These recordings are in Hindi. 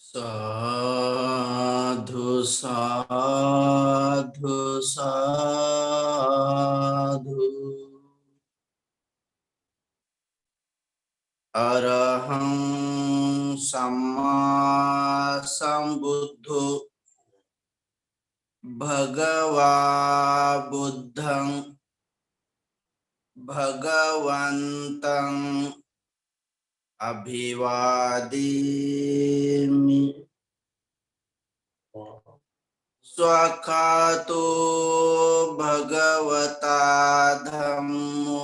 साधु साधु साधु अरहं सम्मा संबुद्धो भगवा बुद्धं भगवन्तं अभिवादिमि। स्वाखातो भगवता धम्मो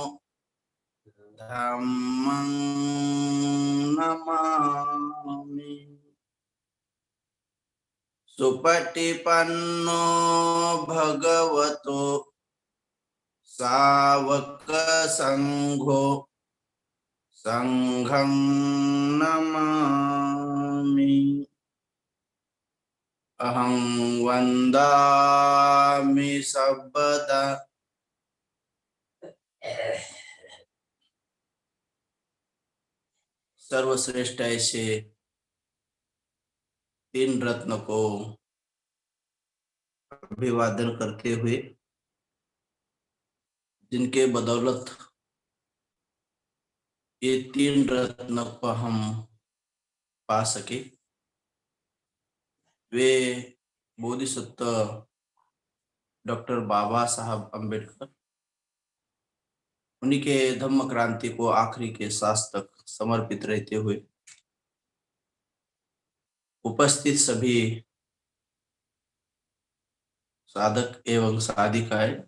धम्मं नमामि। सुपटिपन्नो भगवतो सावक संघो संघं नमामि। अहं वन्दामि सर्वदा सर्वश्रेष्ठ ऐसे तीन रत्न को अभिवादन करते हुए, जिनके बदौलत ये तीन रत्न को हम पा सके, वे बोधिसत्व डॉक्टर बाबा साहब अम्बेडकर। उन्हीं के धम्म क्रांति को आखिरी के सांस तक समर्पित रहते हुए उपस्थित सभी साधक एवं साधिकाएं,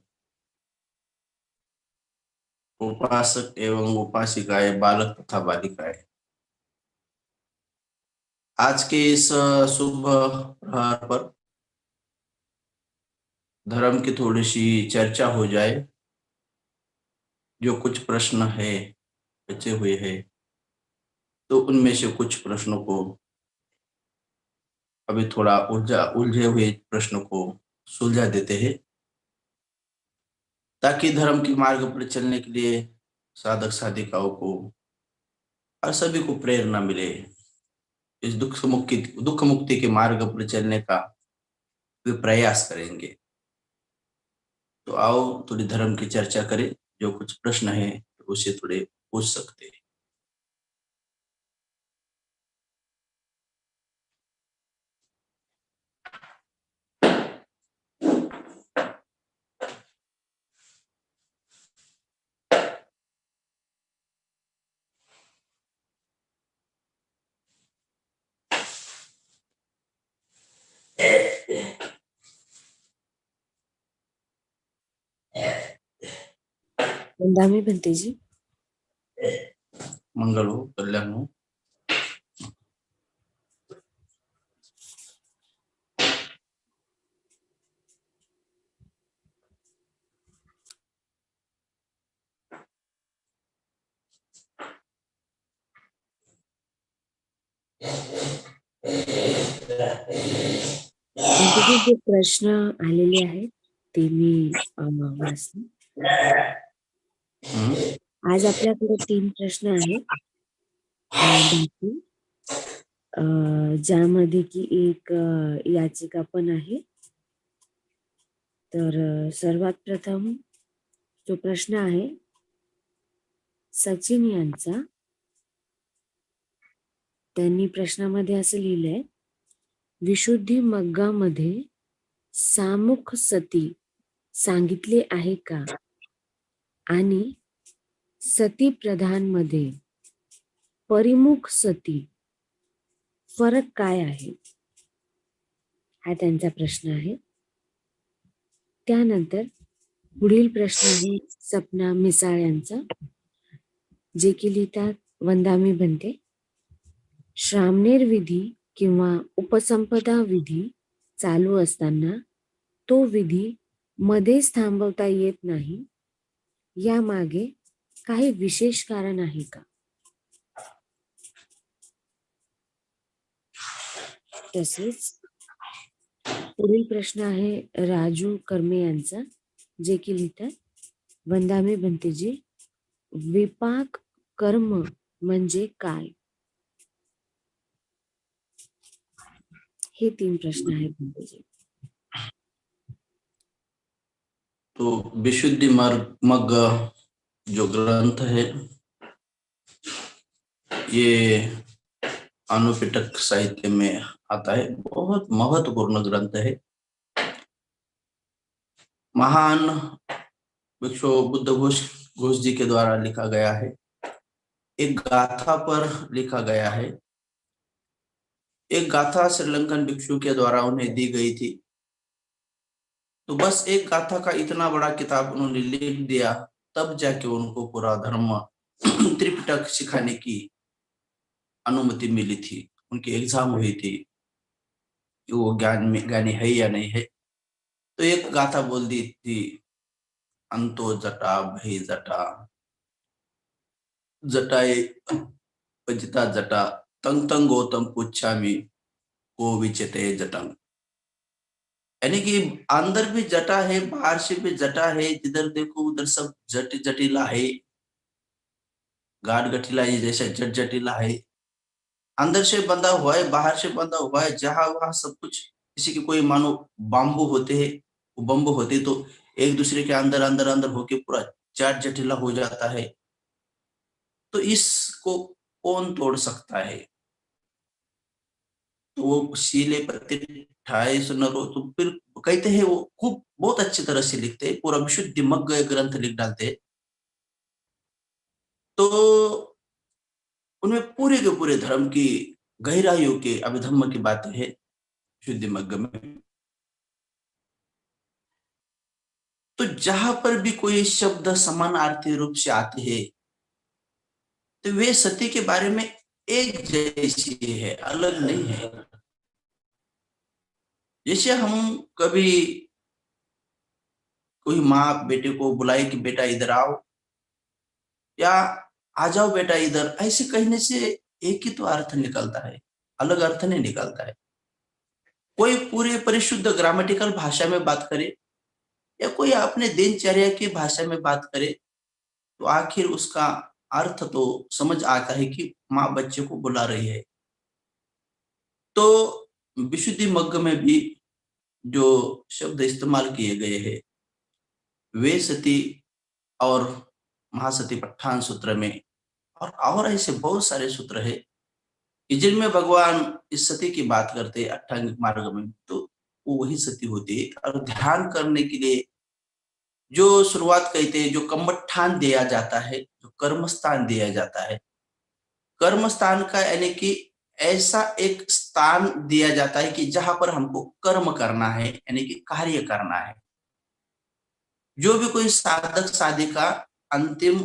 उपासक एवं उपासिकाएं, बालक तथा बालिकाएं, आज के इस शुभ प्रहर पर धर्म की थोड़ी सी चर्चा हो जाए। जो कुछ प्रश्न है बचे हुए हैं, तो उनमें से कुछ प्रश्नों को अभी थोड़ा उलझे हुए प्रश्नों को सुलझा देते हैं, ताकि धर्म के मार्ग पर चलने के लिए साधक साधिकाओं को और सभी को प्रेरणा मिले। इस दुख मुक्ति के मार्ग पर चलने का वे प्रयास करेंगे। तो आओ थोड़ी धर्म की चर्चा करें। जो कुछ प्रश्न है उसे थोड़े पूछ सकते हैं। वंदामी बनते जी। मंगल हो, कल्याण हो। जे प्रश्न आलेले आहेत ते मी वाचते। आज आपल्याकडे 3 प्रश्न आहेत, ज्यामध्ये की एक याचिका पण आहे। तर सर्वात प्रथम जो प्रश्न आहे सचिन यांचा, त्यांनी प्रश्नामध्ये असं लिहिलंय, विशुद्धी मग्गामध्ये सामुख सती सांगितले आहे का, आणि सती प्रधान मध्ये परिमुख सती फरक काय आहे, हा त्यांचा प्रश्न आहे। त्यानंतर पुढील प्रश्न आहे सपना मिसाळ यांचा, जे की लिहितात, वंदामी बनते, श्रामणेर विधी किंवा उपसंपदा विधी चालू असताना तो विधी मध्येच थांबवता येत नाही, यामागे काही विशेष कारण आहे का? तसेच पुढील प्रश्न आहे राजू कर्मे यांचा, जे की लिहितात, वंदामी भंतेजी, विपाक कर्म म्हणजे काय? हे 3 प्रश्न आहेत भंतेजी. तो विशुद्धि मग्ग जो ग्रंथ है, ये अनुपिटक साहित्य में आता है। बहुत महत्वपूर्ण ग्रंथ है। महान भिक्षु बुद्ध घोष जी के द्वारा लिखा गया है। एक गाथा पर लिखा गया है। एक गाथा श्रीलंकन भिक्षु के द्वारा उन्हें दी गई थी। तो बस एक गाथा का इतना बड़ा किताब उन्होंने लिख दिया, तब जाके उनको पूरा धर्म त्रिपिटक सिखाने की अनुमति मिली थी। उनकी एग्जाम हुई थी कि वो ज्ञानी है या नहीं है। तो एक गाथा बोल दी थी, अंतो जटा भई जटा, जटाए पजिता जटा, तंग तंग गौतम पुच्छामि को विचते जटंग। यानी कि अंदर भी जटा है, बाहर से भी जटा है, जिधर देखो उधर सब जटिला है, गाढ़ गठिला है, जैसे जटिला है। अंदर से बंधा हुआ है, बाहर से बंधा हुआ है, जहां वहां सब कुछ। किसी के कोई मानो बाम्बू होते हैं, वो बम्बू होते तो एक दूसरे के अंदर अंदर अंदर होके पूरा चार जटिला हो जाता है। तो इसको कौन तोड़ सकता है? तो वो शीले पत्ते ठाए सुनरो, तो फिर कहते हैं वो खूब बहुत अच्छी तरह से लिखते हैं, पूरा विशुद्ध मग्न ग्रंथ लिख डालते हैं। तो उनमें पूरे के पूरे धर्म की गहराइयों के अभिधम्म की बातें हैं शुद्ध मग्न में। तो जहां पर भी कोई शब्द समानार्थी रूप से आते हैं, तो वे सती के बारे में एक जैसी है, अलग नहीं है। जैसे हम कभी कोई माँ बेटे को बुलाए कि बेटा इधर आओ, या आ जाओ बेटा इधर, ऐसे कहने से एक ही तो अर्थ निकलता है, अलग अर्थ नहीं निकलता है। कोई पूरे परिशुद्ध ग्रामेटिकल भाषा में बात करे या कोई अपने दिनचर्या की भाषा में बात करे, तो आखिर उसका अर्थ तो समझ आता है कि माँ बच्चे को बुला रही है। तो विशुद्धि मग्ग में भी जो शब्द इस्तेमाल किए गए हैं, वे सती और महासती पट्टान सूत्र में, और ऐसे बहुत सारे सूत्र है कि जिनमें भगवान इस सती की बात करते हैं अष्टांगिक मार्ग में, तो वो वही सती होती है। और ध्यान करने के लिए जो शुरुआत कहते हैं, जो कम्मठान दिया जाता है, जो कर्म स्थान दिया जाता है, कर्म स्थान का यानी कि ऐसा एक स्थान दिया जाता है कि जहां पर हमको कर्म करना है, यानी कि कार्य करना है। जो भी कोई साधक साधिका अंतिम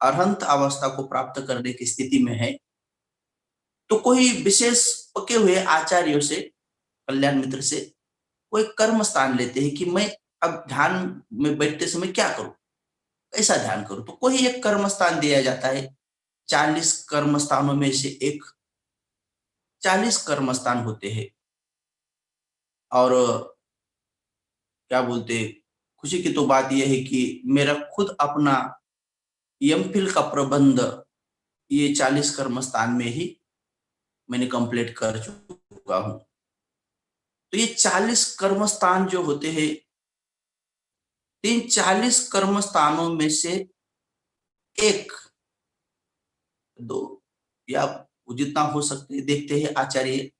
अरहंत अवस्था को प्राप्त करने की स्थिति में है, तो कोई विशेष पके हुए आचार्यों से, कल्याण मित्र से कोई कर्म स्थान लेते हैं कि मैं अब ध्यान में बैठते समय क्या करूं, कैसा ध्यान करूं। तो कोई एक कर्म स्थान दिया जाता है। 40 कर्म स्थानों में से एक 40 कर्म स्थान होते हैं। और क्या बोलते, खुशी की तो बात यह है कि मेरा खुद अपना एमफिल का प्रबंध ये 40 कर्म स्थान में ही मैंने कंप्लीट कर चुका हूं। तो ये 40 कर्म स्थान जो होते हैं, इन 40 कर्म स्थानों में से एक, दो, या जितना हो सकते देखते हैं आचार्य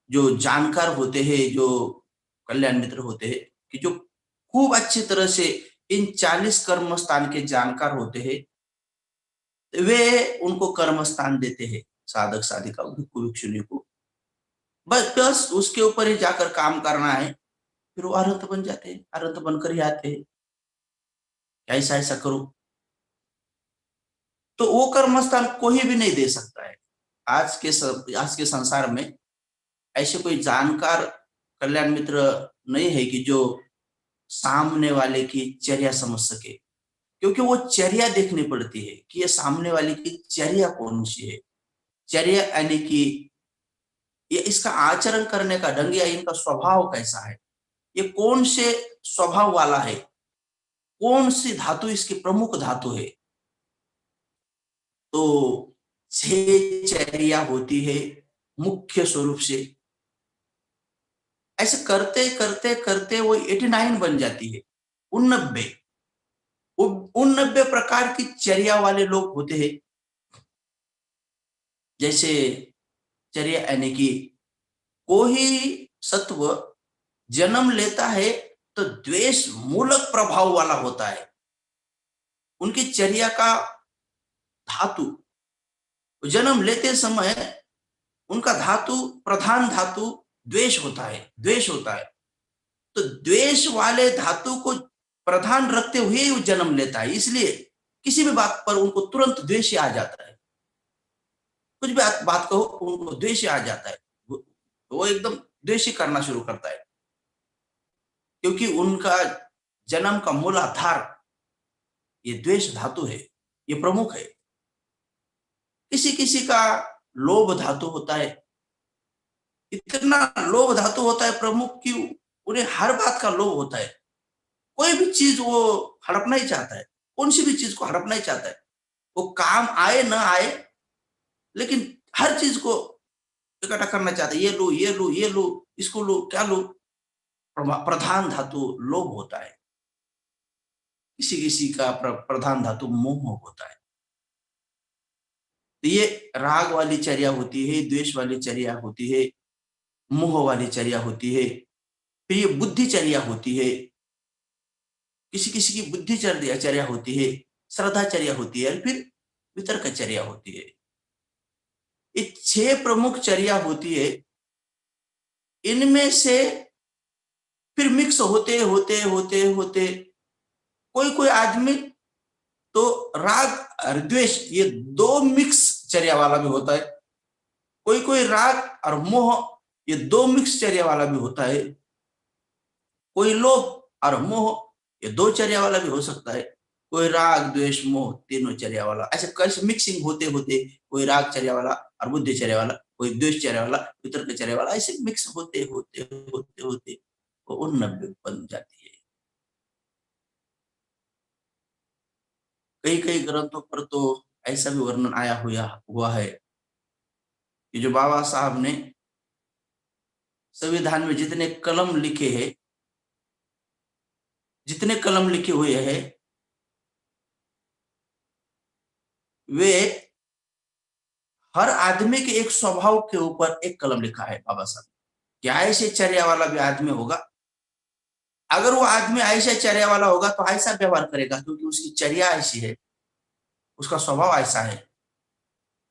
जो जानकार होते हैं, जो कल्याण मित्र होते हैं, कि जो खूब अच्छी तरह से इन 40 कर्म स्थान के जानकार होते हैं, वे उनको कर्म स्थान देते हैं साधक साधिका भिक्षुणी को। बस उसके ऊपर ही जाकर काम करना है, फिर वो अरहत बन जाते हैं, अरहत बनकर ही आते हैं, ऐसा ऐसा करो। तो वो कर्म स्थान कोई भी नहीं दे सकता है। आज के संसार में ऐसे कोई जानकार कल्याण मित्र नहीं है कि जो सामने वाले की चर्या समझ सके, क्योंकि वो चर्या देखनी पड़ती है कि ये सामने वाले की चर्या कौन सी है। चर्या यानी कि ये इसका आचरण करने का ढंग या इनका स्वभाव कैसा है, ये कौन से स्वभाव वाला है, कौन सी धातु इसकी प्रमुख धातु है। तो 6 चर्या होती है मुख्य स्वरूप से। ऐसे करते करते करते वो 89 बन जाती है, 89। 89 प्रकार की चर्या वाले लोग होते हैं। जैसे चर्या यानी कि कोई सत्व जन्म लेता है तो द्वेष मूलक प्रभाव वाला होता है। उनकी चर्या का धातु जन्म लेते समय उनका धातु, प्रधान धातु द्वेष होता है, द्वेष होता है। तो द्वेष वाले धातु को प्रधान रखते हुए ही वो जन्म लेता है, इसलिए किसी भी बात पर उनको तुरंत द्वेष आ जाता है। कुछ भी बात कहो उनको द्वेष आ जाता है, वो एकदम द्वेषी करना शुरू करता है, क्योंकि उनका जन्म का मूल आधार ये द्वेष धातु है, ये प्रमुख है। किसी किसी का लोभ धातु होता है, इतना लोभ धातु होता है प्रमुख कि उन्हें हर बात का लोभ होता है। कोई भी चीज वो हड़पना ही चाहता है, कौन सी भी चीज को हड़पना ही चाहता है। वो काम आए ना आए, लेकिन हर चीज को इकट्ठा करना चाहता है। ये लो, ये लो, ये लो, इसको लो, क्या लो। प्रधान धातु लोभ होता है। किसी किसी का प्रधान धातु मोह होता है। तो ये राग वाली चर्या होती है, द्वेष वाली चर्या होती है, मोह वाली चर्या होती है। फिर ये बुद्धिचर्या होती है, किसी किसी की बुद्धिचर्या होती है, श्रद्धाचर्या होती है, फिर वितर्कचर्या होती है। ये 6 प्रमुख चर्या होती है। इनमें से फिर मिक्स होते होते होते होते कोई कोई आदमी तो राग और द्वेष ये 2 मिक्स चर्या वाला भी होता है। कोई कोई राग और मोह ये 2 मिक्स चर्या वाला भी होता है। कोई लोभ और मोह ये 2 चर्या वाला भी हो सकता है। कोई राग द्वेष मोह तीनों चर्या वाला, ऐसे कैसे मिक्सिंग होते होते कोई राग चर्या वाला और बुद्धि चर्या वाला, कोई द्वेष चर्या वाला, वितर्क चर्या वाला, ऐसे मिक्स होते होते होते होते वो 89 बन जाती है। कई कई ग्रंथों पर तो ऐसा भी वर्णन आया हुआ है कि जो बाबा साहब ने संविधान में जितने कलम लिखे हैं, जितने कलम लिखे हुए हैं, वे हर आदमी के एक स्वभाव के ऊपर एक कलम लिखा है बाबा साहब। क्या ऐसे चर्या वाला भी आदमी होगा? अगर वो आदमी ऐसा चर्या वाला होगा तो ऐसा व्यवहार करेगा, क्योंकि उसकी चर्या ऐसी है, उसका स्वभाव ऐसा है।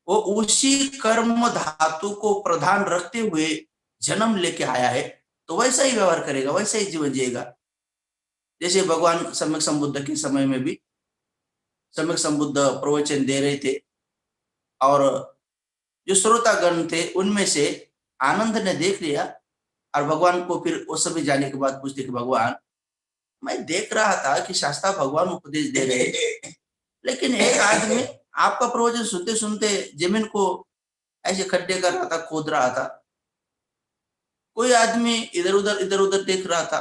वो उसी कर्म धातु को प्रधान रखते हुए जन्म लेके आया है, तो वैसा ही व्यवहार करेगा, वैसा ही जीवन जिएगा। जैसे भगवान सम्यक संबुद्ध के समय में भी सम्यक संबुद्ध प्रवचन दे रहे थे, और जो श्रोतागण थे उनमें से आनंद ने देख लिया और भगवान को फिर वो सभी जाने के बाद पूछते कि भगवान, मैं देख रहा था कि शास्त्रा भगवान उपदेश दे रहे, लेकिन एक आदमी आपका प्रवचन सुनते सुनते जमीन को ऐसे खड्डे कर रहा था, खोद रहा था। कोई आदमी इधर उधर देख रहा था,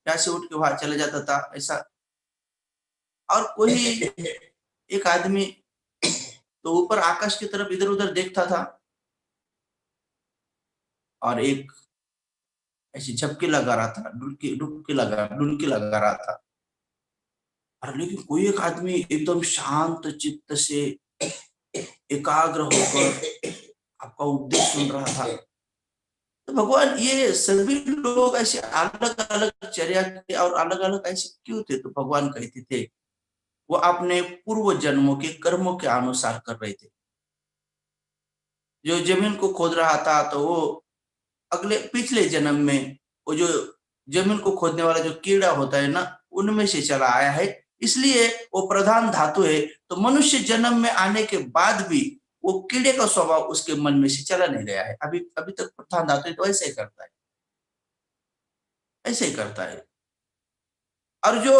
यहाँ से उठ के वहां चले जाता था ऐसा। और कोई एक आदमी तो ऊपर आकाश की तरफ इधर उधर देखता था, और एक ऐसी झपकी लगा रहा था, डुबकी लगा रहा था। और लेकिन कोई एक आदमी एकदम शांत चित्त से एकाग्र होकर आपका उपदेश सुन रहा था। तो भगवान, ये सभी लोग ऐसे अलग अलग चर्या के और अलग अलग ऐसे क्यों थे? तो भगवान कहते थे वो अपने पूर्व जन्मों के कर्मों के अनुसार कर रहे थे। जो जमीन को खोद रहा था तो वो अगले पिछले जन्म में वो जो जमीन को खोदने वाला जो कीड़ा होता है ना, उनमें से चला आया है, इसलिए वो प्रधान धातु है। तो मनुष्य जन्म में आने के बाद भी वो कीड़े का स्वभाव उसके मन में से चला नहीं गया है। अभी अभी तक प्रधान धातु तो ऐसे ही करता है, ऐसे ही करता है। और जो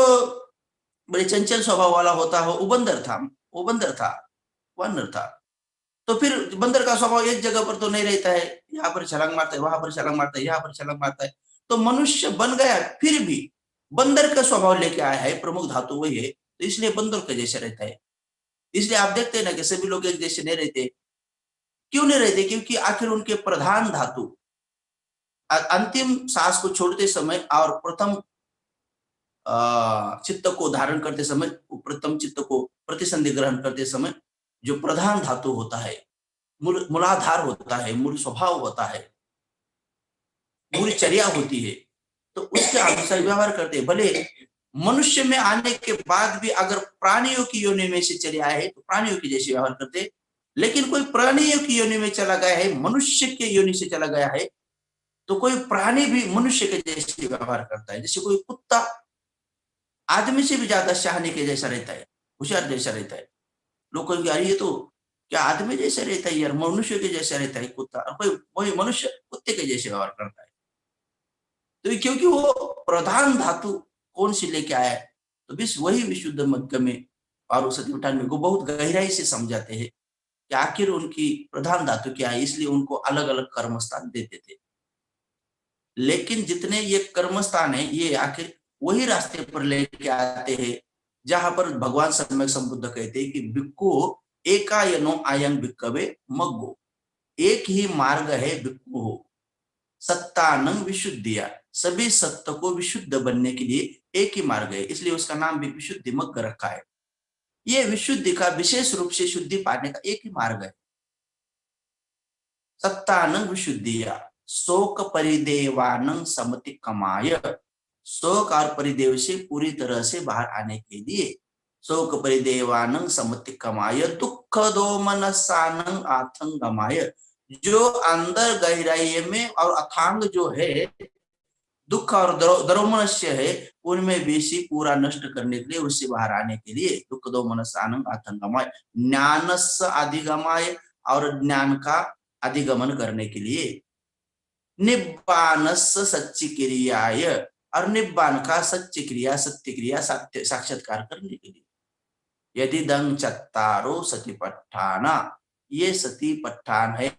बड़े चंचल स्वभाव वाला होता है वो बंदर था, वो बंदर था, वानर था। तो फिर बंदर का स्वभाव एक जगह पर तो नहीं रहता है, यहाँ पर छलांग मारता है, वहां पर छलांग मारता है, यहाँ पर छलांग मारता है। तो मनुष्य बन गया, फिर भी बंदर का स्वभाव लेके आया है, प्रमुख धातु वही है, तो इसलिए बंदर के जैसे रहता है। इसलिए आप देखते हैं ना कि सभी लोग एक जैसे नहीं रहते। क्यों नहीं रहते? क्योंकि आखिर उनके प्रधान धातु अंतिम सांस को छोड़ते समय और प्रथम चित्त को धारण करते समय, प्रथम चित्त को प्रतिसंधि ग्रहण करते समय जो प्रधान धातु होता है, मूलाधार होता है, मूल स्वभाव होता है, मूल चर्या होती है, तो उसके अनुसार व्यवहार करते हैं। भले मनुष्य में आने के बाद भी अगर प्राणियों की योनि में से चले आए हैं तो प्राणियों की जैसे व्यवहार करते हैं। लेकिन कोई प्राणियों की योनि में चला गया है, मनुष्य के योनि से चला गया है, तो कोई प्राणी भी मनुष्य के जैसे व्यवहार करता है। जैसे कोई कुत्ता आदमी से भी ज्यादा शाहनी के जैसा रहता है, होशियार जैसा रहता है। लोग कहेंगे अरे ये तो क्या आदमी जैसा रहता है यार, मनुष्य के जैसा रहता है कुत्ता, और कोई वही मनुष्य कुत्ते के जैसे व्यवहार करता है। तो क्योंकि वो प्रधान धातु कौन सी लेके आया है, तो बस वही विशुद्ध मध्य में और सती अठानवे को बहुत गहराई से समझाते हैं कि आखिर उनकी प्रधान धातु क्या है, इसलिए उनको अलग अलग कर्म स्थान देते थे। लेकिन जितने ये कर्म स्थान है ये आखिर वही रास्ते पर लेके आते हैं जहां पर भगवान सम्यक संबुद्ध कहते हैं कि भिक्खु एकायनो आयं भिक्खवे मग्गो, एक ही मार्ग है भिक्खु हो सत्तानं विशुद्धिया, सभी सत्य को विशुद्ध बनने के लिए एक ही मार्ग है, इसलिए उसका नाम भी विशुद्धि मग्ग रखा है। ये विशुद्धि का विशेष रूप से शुद्धि पाने का एक ही मार्ग है, सत्तानं विशुद्धिया शोक परिदेवानं समति कमाय, शोक और परिदेव से पूरी तरह से बाहर आने के लिए, शोक परिदेवानं समति कमाय दुख दो मनसानं आथंगमाय, जो अंदर गहराई में और अथांग जो है दुख और द्रौमनस्य है उनमें बेसी पूरा नष्ट करने के लिए, उससे बाहर आने के लिए दुख दो मनसानं आथंगमाय, ज्ञानस्य अधिगमाय और ज्ञान का अधिगमन करने के लिए, निब्बानस्य सच्ची क्रियाय और निब्बान का सच्ची क्रिया सत्य क्रिया साक्षात्कार करने के लिए, यदि दंग चत्तारो सतीपट्ठाना, ये सतीपट्ठान है,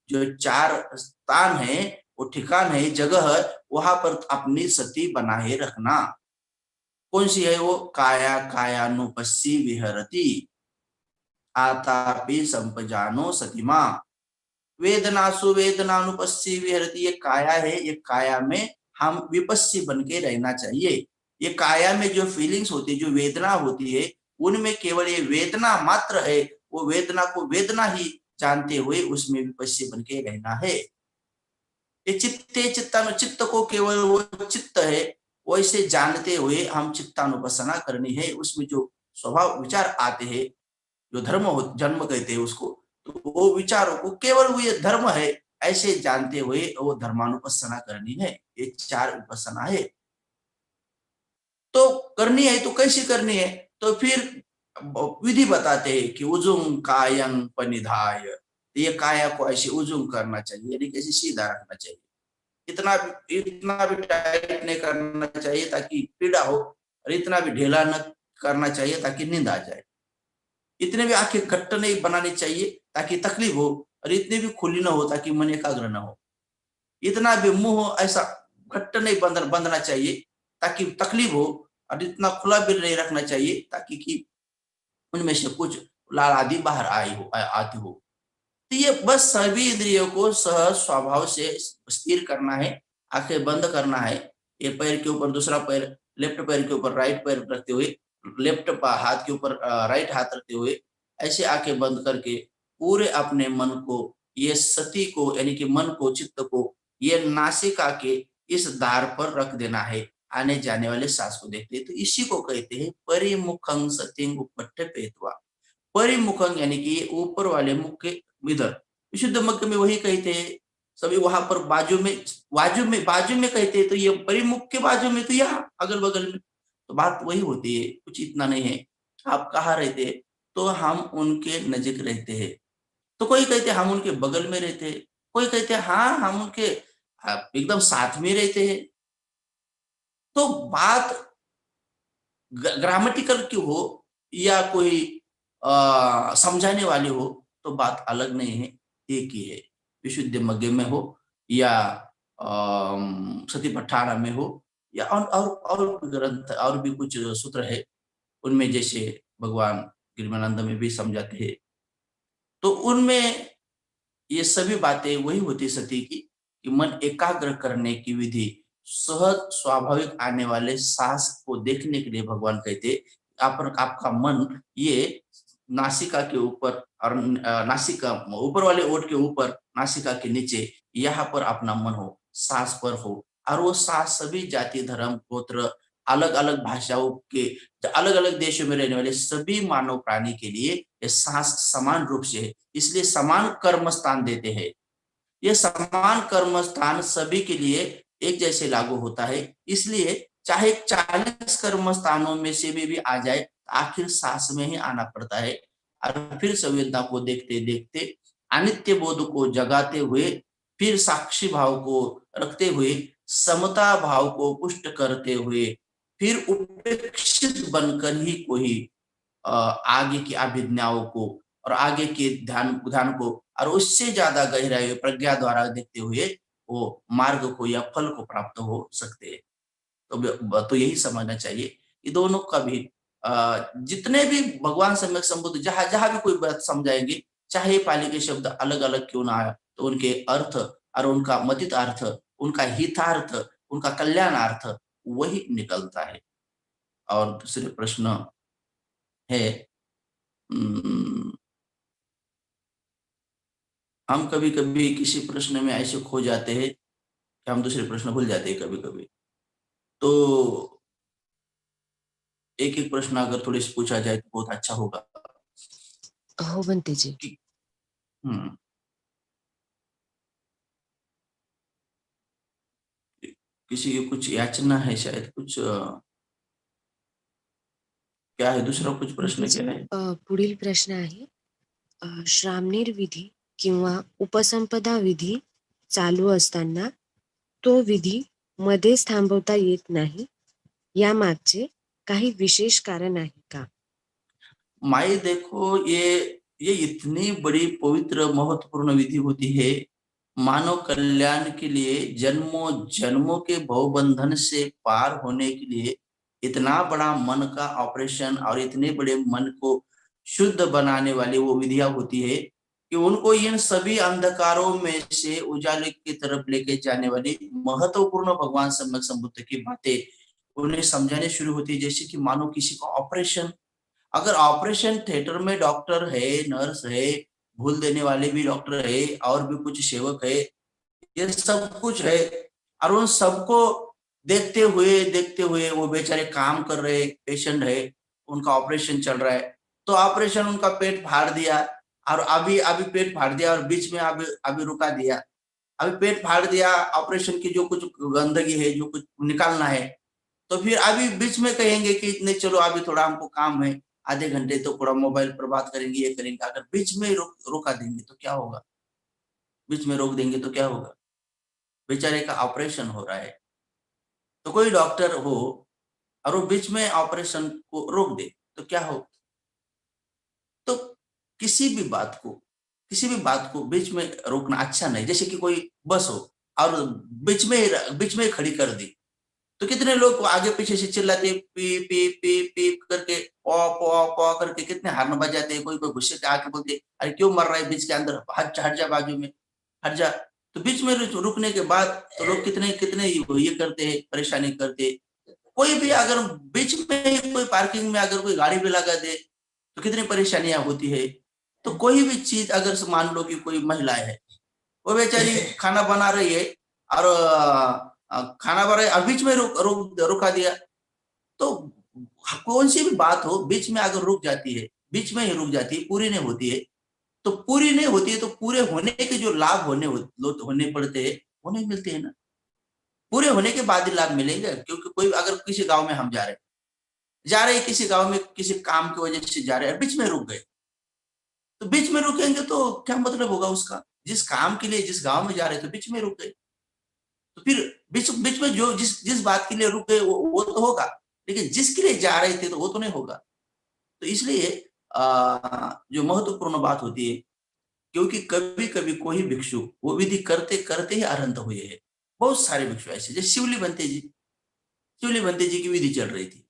जो चार स्थान है, वो ठिकान है, जगह है, वहां पर अपनी सती बनाए रखना। कौन सी है वो? काया कायानुपस्सी विहरती आतापि संपजानो सतीमा, वेदनासु वेदनानुपस्सी विहरती, ये काया है, ये काया में हम विपस्सी बन के रहना चाहिए। ये काया में जो फीलिंग्स होती है, जो वेदना होती है, उनमें केवल ये वेदना मात्र है, वो वेदना को वेदना ही जानते हुए उसमें विपस्सी बन के रहना है। ये चित्ते चित्तानु, चित्त को केवल वो चित्त है वैसे जानते हुए हम चित्तानुपसना करनी है। उसमें जो स्वभाव विचार आते हैं, जो धर्म हो, जन्म कहते हैं उसको, तो वो विचारों को केवल वो ये धर्म है ऐसे जानते हुए वो धर्मानुपसना करनी है। ये चार उपासना है, तो करनी है तो कैसी करनी है? तो फिर विधि बताते हैं कि उजुंग कायं पनिधाय, ये काया को ऐसे उजुंग करना चाहिए, यानी कैसे सीधा रखना चाहिए, इतना भी टाइट नहीं करना चाहिए ताकि पीड़ा हो, और इतना भी ढीला न करना चाहिए ताकि नींद आ जाए। इतने भी आंखें घट्ट नहीं बनानी चाहिए ताकि तकलीफ हो, और इतनी भी खुली ना हो ताकि मन एकाग्र न हो। इतना भी मुंह ऐसा घट्ट नहीं बंधना चाहिए ताकि तकलीफ हो, और इतना खुला भी नहीं रखना चाहिए ताकि कि उनमें से कुछ लाल आदि बाहर आती हो। तो ये बस सभी इंद्रियों को सह स्वभाव से स्थिर करना है, आंखें बंद करना है, एक पैर के ऊपर दूसरा पैर, लेफ्ट पैर के ऊपर राइट पैर रखते हुए, लेफ्ट हाथ के ऊपर राइट हाथ रखते हुए, ऐसे आंखें बंद करके पूरे अपने मन को, ये सती को यानी कि मन को, चित्त को, ये नासिका के इस द्वार पर रख देना है, आने जाने वाले सांस को देखते हैं। तो इसी को कहते हैं परिमुखं सतिंग उपट्ठपेत्वा, परिमुखंग यानी कि ऊपर वाले मुख के इधर, विशुद्ध मध्य में वही कहते हैं सभी, वहां पर बाजू में कहते हैं, तो ये परिमुख के बाजू में, तो यहाँ अगल बगल में, तो बात वही होती है, कुछ इतना नहीं है। आप कहाँ रहते हैं? तो हम उनके नजीक रहते हैं, तो कोई कहते हम उनके बगल में रहते हैं, कोई कहते हाँ हम उनके एकदम साथ में रहते हैं। तो बात ग्रामेटिकल की हो या कोई समझाने वाली हो, तो बात अलग नहीं है, एक ही है। विशुद्ध मध्य में हो या सतीपट्ठाना में हो या और ग्रंथ और भी कुछ सूत्र है, उनमें जैसे भगवान गिरिमानंद में भी समझाते हैं, तो उनमें ये सभी बातें वही होती सती की कि मन एकाग्र करने की विधि, सहज स्वाभाविक आने वाले साहस को देखने के लिए भगवान कहते आपका मन ये नासिका के ऊपर और नासिका ऊपर वाले ओठ के ऊपर, नासिका के नीचे, यहाँ पर अपना मन हो, सांस पर हो। और वो सांस सभी जाति धर्म गोत्र अलग अलग भाषाओं के अलग अलग देशों में रहने वाले सभी मानव प्राणी के लिए ये सांस समान रूप से है, इसलिए समान कर्म स्थान देते हैं। ये समान कर्म स्थान सभी के लिए एक जैसे लागू होता है, इसलिए चाहे 40 कर्म स्थानों में से भी आ जाए, आखिर सांस में ही आना पड़ता है। और फिर संवेदना को देखते देखते अनित्य बोध को जगाते हुए, फिर साक्षी भाव को रखते हुए, समता भाव को पुष्ट करते हुए, फिर उपेक्षित बनकर ही कोई आगे की अभिज्ञाओं को और आगे के ध्यान ध्यान को और उससे ज्यादा गहराई प्रज्ञा द्वारा देखते हुए वो मार्ग को या फल को प्राप्त हो सकते हैं। तो यही समझना चाहिए कि दोनों का भी जितने भी भगवान सम्यक संबुद्ध जहां जहां भी कोई बात समझाएंगे, चाहे पाली के शब्द अलग अलग क्यों ना आए, तो उनके अर्थ और उनका मतित अर्थ, उनका हितार्थ, उनका कल्याणार्थ वही निकलता है। और दूसरे प्रश्न है, हम कभी कभी किसी प्रश्न में ऐसे खो जाते हैं कि हम दूसरे प्रश्न भूल जाते हैं कभी कभी। तो एक एक प्रश्न अगर थोड़े से पूछा जाए तो बहुत अच्छा होगा। हो बनते जी। कि, हम्म, किसी की कुछ याचना है शायद, कुछ क्या है दूसरा कुछ प्रश्न बनतेजी, क्या है? पुढील प्रश्न आहे, श्रामणेर विधी किंवा उपसंपदा विधी चालू असताना तो विधी मध्येच थांबवता येत नाही, यामागचे काही विशेष कारण आहे का? माई देखो, ये इतनी बड़ी पवित्र महत्वपूर्ण विधि होती है, मानव कल्याण के लिए, जन्मों जन्मों के भवबंधन से पार होने के लिए इतना बड़ा मन का ऑपरेशन और इतने बड़े मन को शुद्ध बनाने वाली वो विधियां होती है कि उनको इन सभी अंधकारों में से उजाले की तरफ लेके जाने वाली महत्वपूर्ण भगवान सम्यक संबुद्ध की बातें उन्हें समझाने शुरू होती है। जैसे कि मानो किसी का ऑपरेशन, अगर ऑपरेशन थिएटर में डॉक्टर है, नर्स है, भूल देने वाले भी डॉक्टर है और भी कुछ सेवक है, ये सब कुछ है, और उन सबको देखते हुए वो बेचारे काम कर रहे, पेशेंट है, उनका ऑपरेशन चल रहा है, तो ऑपरेशन उनका पेट फाड़ दिया और अभी अभी पेट फाड़ दिया और बीच में अभी अभी रुका दिया, अभी पेट फाड़ दिया, ऑपरेशन की जो कुछ गंदगी है जो कुछ निकालना है, तो फिर अभी बीच में कहेंगे कि नहीं चलो अभी थोड़ा हमको काम है, आधे घंटे तो थोड़ा मोबाइल पर बात करेंगे, ये करेंगे। अगर बीच में रोका देंगे तो क्या होगा? बीच में रोक देंगे तो क्या होगा? बेचारे का ऑपरेशन हो रहा है, तो कोई डॉक्टर हो और वो बीच में ऑपरेशन को रोक दे तो क्या हो? तो किसी भी बात को बीच में रोकना अच्छा नहीं। जैसे कि कोई बस हो और बीच में ही खड़ी कर दी, तो कितने लोग आगे पीछे से चिल्लाते पी पी पी पी करके पौ पौ पौ करके कितने हार्न बजाते हैं, कोई कोई गुस्से से आके बोलते अरे क्यों मर रहा है बीच के अंदर, हट जा बाजू में, हट जा। तो बीच में रुकने के बाद तो लोग कितने कितने ये करते हैं, परेशानी करते हैं। कोई भी अगर बीच में ही कोई पार्किंग में अगर कोई गाड़ी भी लगा दे तो कितनी परेशानियां होती है। तो कोई भी चीज अगर मान लो कि कोई महिला है, वो बेचारी खाना बना रही है और खाना बना रही है और बीच में रुका दिया, तो कौन सी भी बात हो बीच में अगर रुक जाती है, बीच में ही रुक जाती है, पूरी नहीं होती है, तो पूरी नहीं होती है तो पूरे होने के जो लाभ होने पड़ते हैं वो नहीं मिलते हैं ना। पूरे होने के बाद ही लाभ मिलेगा, क्योंकि कोई अगर किसी गांव में हम जा रहे हैं किसी गांव में किसी काम की वजह से जा रहे हैं, बीच में रुक गए, तो बीच में रुकेंगे तो क्या मतलब होगा उसका? जिस काम के लिए जिस गांव में जा रहे थे बीच में रुक गए, तो फिर बीच बीच में जो जिस जिस बात के लिए रुक गए वो तो होगा, लेकिन जिसके लिए जा रहे थे तो वो तो नहीं होगा। तो इसलिए जो महत्वपूर्ण बात होती है, क्योंकि कभी-कभी कोई भिक्षु वो विधि करते-करते ही अरहंत हुए हैं। बहुत सारे भिक्षु ऐसे, जैसे शिवली बंते जी की विधि चल रही थी।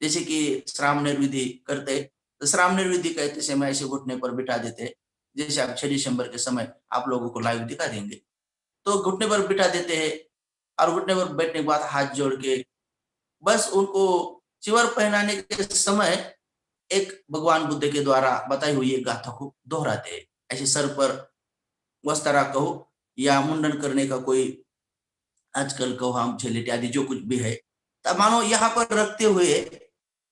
जैसे कि श्रामणेर विधि करते, तो श्रामणेर विधि कहते समय ऐसे घुटने पर बिठा देते। जैसे आप 6 दिसंबर के समय आप लोगों को लाइव दिखा देंगे। तो घुटने पर बिठा देते हैं और घुटने पर बैठने के बाद हाथ जोड़ के बस उनको चिवर पहनाने के समय एक भगवान बुद्ध के द्वारा बताई हुई एक गाथा को दोहराते हैं। ऐसे सर पर वस्त्रा कहो या मुंडन करने का कोई आजकल कहो हम झेलेटे आदि जो कुछ भी है, तब मानो यहाँ पर रखते हुए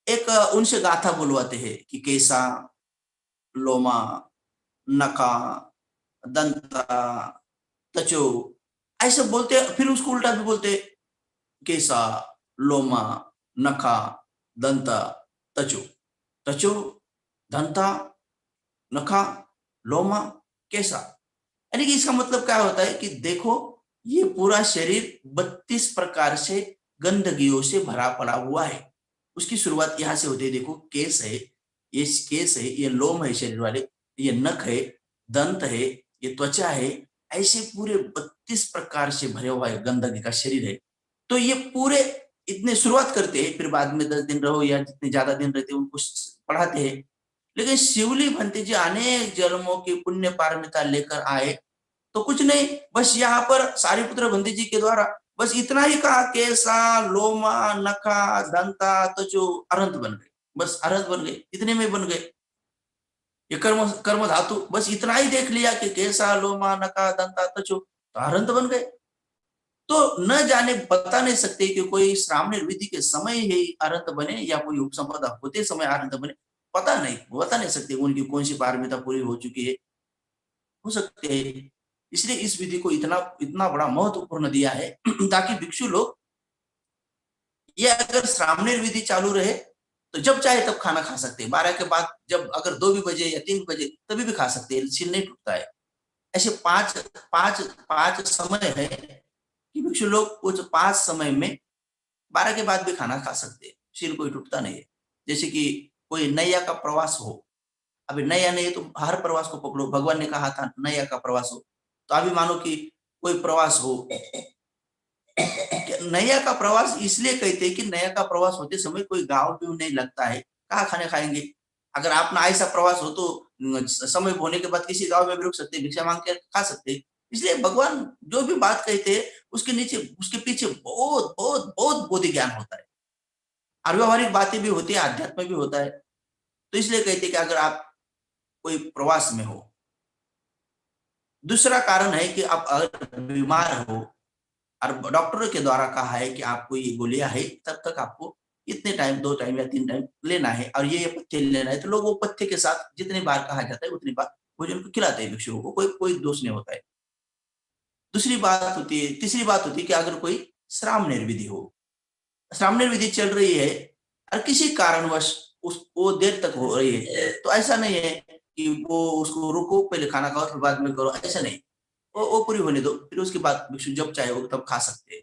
एक उनसे गाथा बुलवाते हैं कि कैसा, लोमा, नका, दंता, तचो, ऐसे बोलते फिर उसको उल्टा भी बोलते केसा, लोमा, नखा, दंता, तचो, तचो, दंता, नखा, लोमा, केसा। यानी कि इसका मतलब क्या होता है कि देखो ये पूरा शरीर 32 प्रकार से गंदगियों से भरा पड़ा हुआ है। उसकी शुरुआत यहां से होती है। देखो केस है, ये केस है, ये लोम है शरीर वाले, ये नख है, दंत है, ये त्वचा है, ऐसे पूरे 32 प्रकार से भरे हुआ है गंदगी का शरीर है। तो ये पूरे इतने शुरुआत करते हैं, फिर बाद में 10 दिन रहो या जितने ज्यादा दिन रहते हैं उनको पढ़ाते हैं। लेकिन शिवली भंते जी अनेक जन्मों की पुण्य पारमिता लेकर आए, तो कुछ नहीं, बस यहाँ पर सारिपुत्र भंते जी के द्वारा बस इतना ही कहा, केसा, लोमा, नखा, दंता, त्वचो, अरंत बन गए। बस अरंत बन गए, इतने में बन गए। ये कर्म कर्म धातु बस इतना ही देख लिया कि केसा, लोमा, नखा, दंता, त्वचो, तो अरंत बन गए। तो न जाने बता नहीं सकते कि कोई श्रावण विधि के समय ही अरंत बने या कोई उपसंपदा होते समय अरंत बने, पता नहीं, बता नहीं सकते उनकी कौन सी पारमिता पूरी हो चुकी है, हो सकते हैं। इसलिए इस विधि को इतना इतना बड़ा महत्वपूर्ण दिया है ताकि भिक्षु लोग ये अगर श्रावणेर विधि चालू रहे तो जब चाहे तब खाना खा सकते हैं। 12 के बाद जब अगर 2 भी बजे या 3 बजे तभी भी खा सकते हैं, सील नहीं टूटता है। ऐसे पांच पांच पांच समय है कि भिक्षु लोग उस 5 समय में 12 के बाद भी खाना खा सकते हैं, सिर कोई टूटता नहीं है। जैसे कि कोई नैया का प्रवास हो, अभी नैया नहीं है तो हर प्रवास को पकड़ो, भगवान ने कहा था नैया का प्रवास हो, तो अभी मानो कि कोई प्रवास हो, नैया का प्रवास इसलिए कहते हैं कि नैया का प्रवास होते समय कोई गाँव भी नहीं लगता है, कहाँ खाने खाएंगे। अगर अपना ऐसा प्रवास हो तो समय होने के बाद किसी गाँव में भी रुक सकते हैं, भिक्षा मांग के खा सकते हैं। इसलिए भगवान जो भी बात कहते हैं उसके नीचे उसके पीछे बहुत बहुत बहुत बोधि ज्ञान होता है और व्यवहारिक बातें भी होती है, आध्यात्म भी होता है। तो इसलिए कहते हैं कि अगर आप कोई प्रवास में हो, दूसरा कारण है कि आप अगर बीमार हो और डॉक्टरों के द्वारा कहा है कि आपको ये गोलियां है, तब तक आपको इतने टाइम 2 टाइम या 3 टाइम लेना है और ये पथ्य लेना है, तो लोग वो पथ्य के साथ जितनी बार कहा जाता है उतनी बार भोजन को खिलाते हैं भिक्षुओं को, कोई कोई दोष नहीं होता है। दूसरी बात होती है, तीसरी बात होती है कि अगर कोई श्रामणेर विधि हो, श्रामणेर विधि चल रही है और किसी कारणवश उस वो देर तक हो रही है, तो ऐसा नहीं है कि वो उसको रोको पहले खाना खाओ फिर बाद में करो, ऐसा नहीं। वो पूरी होने दो, फिर उसके बाद भिक्षु जब चाहे वो तब खा सकते हैं।